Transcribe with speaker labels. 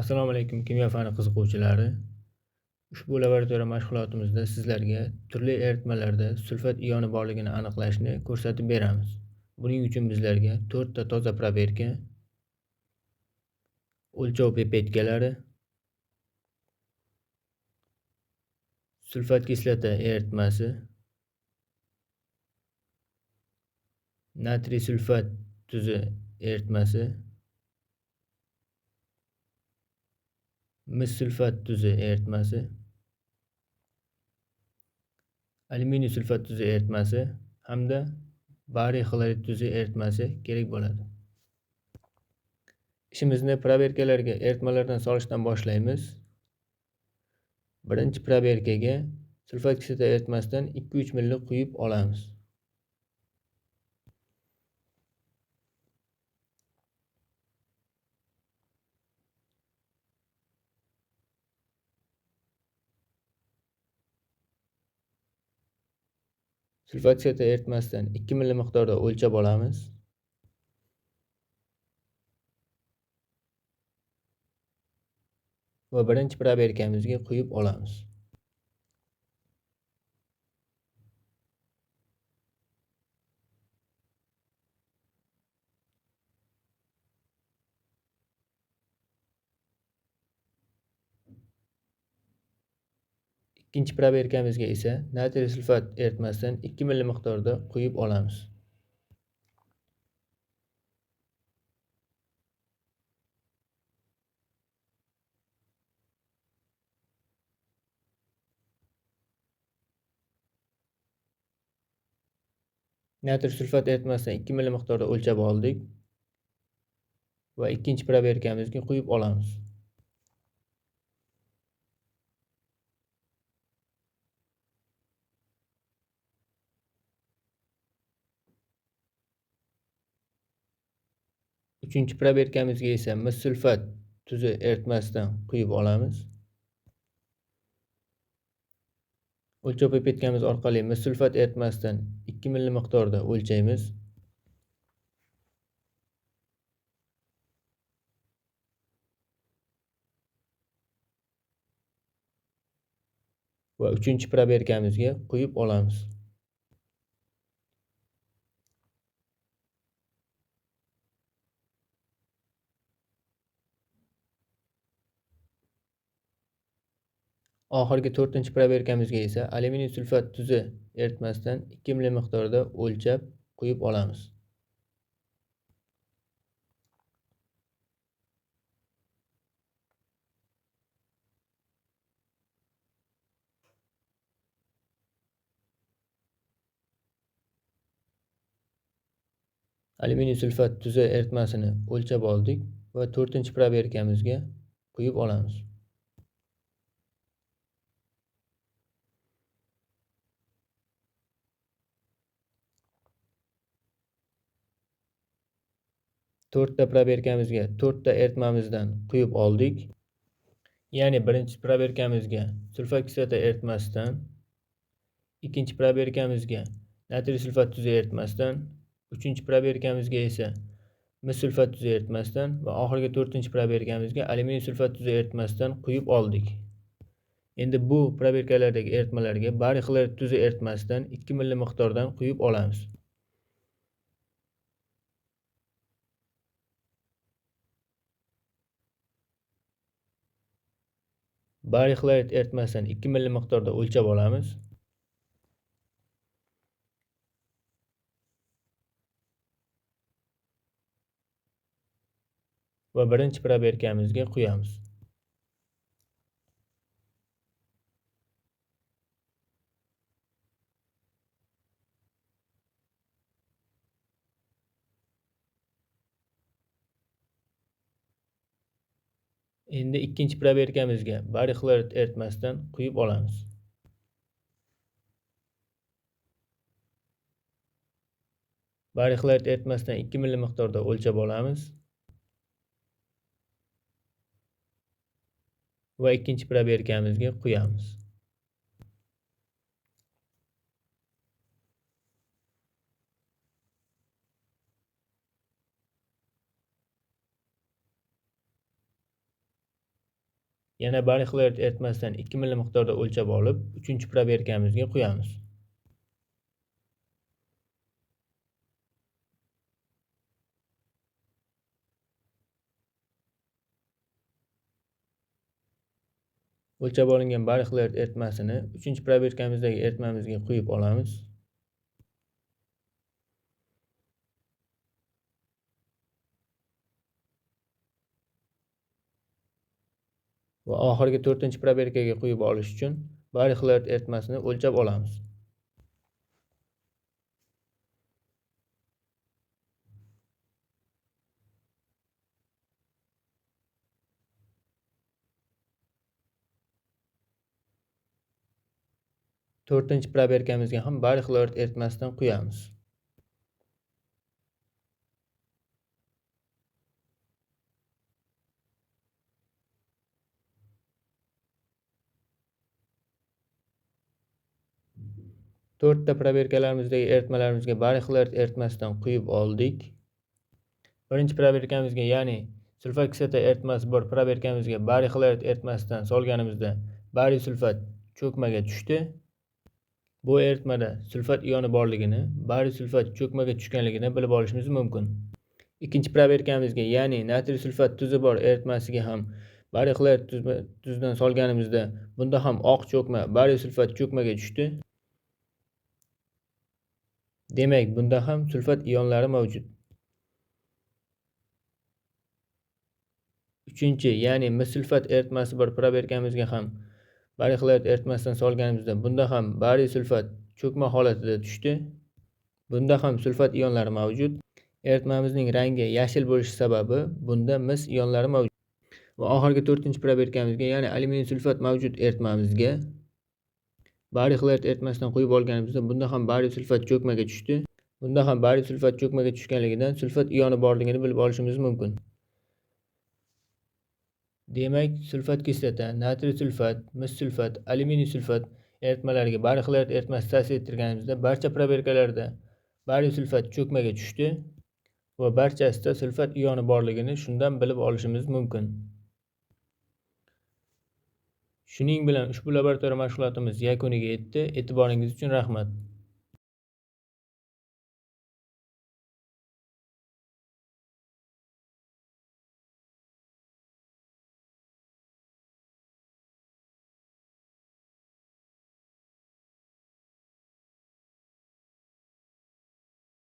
Speaker 1: Assalomu alaykum kimyo fani qiziquvchilari. Ushbu laboratoriya mashg'ulotimizda sizlarga turli eritmalarda sulfat ioni borligini aniqlashni ko'rsatib beramiz. Buning uchun bizlarga 4 ta toza proberka, o'lchov pipetkalari, sulfat kislota eritmasi, natriy sulfat tuzi eritmasi, mis sulfat tuzi eritmasi, alyuminiy sulfat tuzi eritmasi hamda bariy xlorid tuzi eritmasi kerak bo'ladi. Ishimizni proberkalarga eritmalardan solishdan boshlaymiz. Birinchi proberkaga sulfat kislota eritmasidan 2-3 ml quyib olamiz. Sulfat kislota eritmasidan 2 ml miqdorda o'lchab olamiz. Va birinchi proberkamizga quyib olamiz. Ikkinchi proberkamizga esa natriy sulfat eritmasidan 2 ml miqdorda quyib olamiz. Natriy sulfat eritmasidan 2 ml miqdorda o'lchab oldik va ikkinchi proberkamizga quyib olamiz. Uchinchi proberkamizga esa mis sulfat tuzi eritmasidan quyib olamiz. O'lchov pipetkamiz orqali mis sulfat eritmasidan 2 ml miqdorda o'lchaymiz. Va uchinchi proberkamizga quyib olamiz. Oxirgi 4-chi proberkamizga esa alyuminiy sulfat tuzi eritmasidan 2 ml miqdorda o'lchab quyib olamiz. Alyuminiy sulfat tuzi eritmasini o'lchab oldik va 4-chi proberkamizga quyib olamiz. To'rtta proberkamizga 4 ta eritmamizdan quyib oldik. Ya'ni birinchi proberkamizga sulfat kislota eritmasidan, ikkinchi proberkamizga natriy sulfat tuzi eritmasidan, uchinchi proberkamizga esa mis sulfat tuzi eritmasidan va oxirgi 4-chi proberkamizga alyuminiy sulfat tuzi eritmasidan quyib oldik. Endi bu proberkalardagi eritmalarga bariy xlorid tuzi eritmasidan 2 ml miqdordan quyib olamiz. Bariy xlorid eritmasidan 2 ml miqdorda o'lchab olamiz. Va birinchi proberkamizga quyamiz. Endi ikkinchi proberkamizga bariy xlorid eritmasidan quyib olamiz. Bariy xlorid eritmasidan 2 ml miqdorda o'lchab olamiz. Va ikkinchi proberkamizga quyamiz. Yana bariy xlorid eritmasidan 2 ml miqdorda o'lchab olib, 3-chi proberkamizga quyamiz. O'lchab olingan bariy xlorid eritmasini 3-chi proberkamizdagi eritmamizga quyib olamiz. Va oxirgi 4-chi proberkaga quyib olish uchun bariy xlorid eritmasini o'lchab olamiz. To'rtinchi proberkamizga ham bariy xlorid eritmasidan quyamiz. To'rtta proberkalarimizdagi eritmalarimizga bariy xlorid eritmasidan quyib oldik. Birinchi proberkamizga, ya'ni sulfat kislota eritmasi bor proberkamizga bariy xlorid eritmasidan solganimizda bariy sulfat cho'kmaga tushdi. Bu eritmada sulfat ioni borligini, bariy sulfat cho'kmaga tushganligini bilib olishimiz mumkin. Ikkinchi proberkamizga, ya'ni natriy sulfat tuzi bor eritmasiga ham bariy xlorid tuzidan solganimizda bunda ham oq cho'kma, bariy sulfat cho'kmaga tushdi. Demak, bunda ham sulfat ionlari mavjud. Uchinchi, ya'ni mis sulfat eritmasi bor proberkamizga ham bariy xlorid eritmasidan solganimizda bunda ham bariy sulfat cho'kma holatida tushdi. Bunda ham sulfat ionlari mavjud. Eritmamizning rangi yashil bo'lishi sababi bunda mis ionlari mavjud. Va oxirgi 4-chi proberkamizga, ya'ni alyuminiy sulfat mavjud eritmamizga bariy xlorid eritmasidan quyib olganimizda bunda ham bariy sulfat cho'kmaga tushdi. Bunda ham bariy sulfat cho'kmaga tushganligidan sulfat ioni borligini bilib olishimiz mumkin. Demak, sulfat kislota, natriy sulfat, mis sulfat, alyuminiy sulfat eritmalariga bariy xlorid eritmasi ta'sir ettirganimizda barcha proberkalarda bariy sulfat cho'kmaga tushdi va barchasida sulfat ioni borligini shundan bilib olishimiz mumkin. Shuning bilan ushbu laboratoriya mashg'ulotimiz yakuniga yetdi. E'tiboringiz uchun rahmat.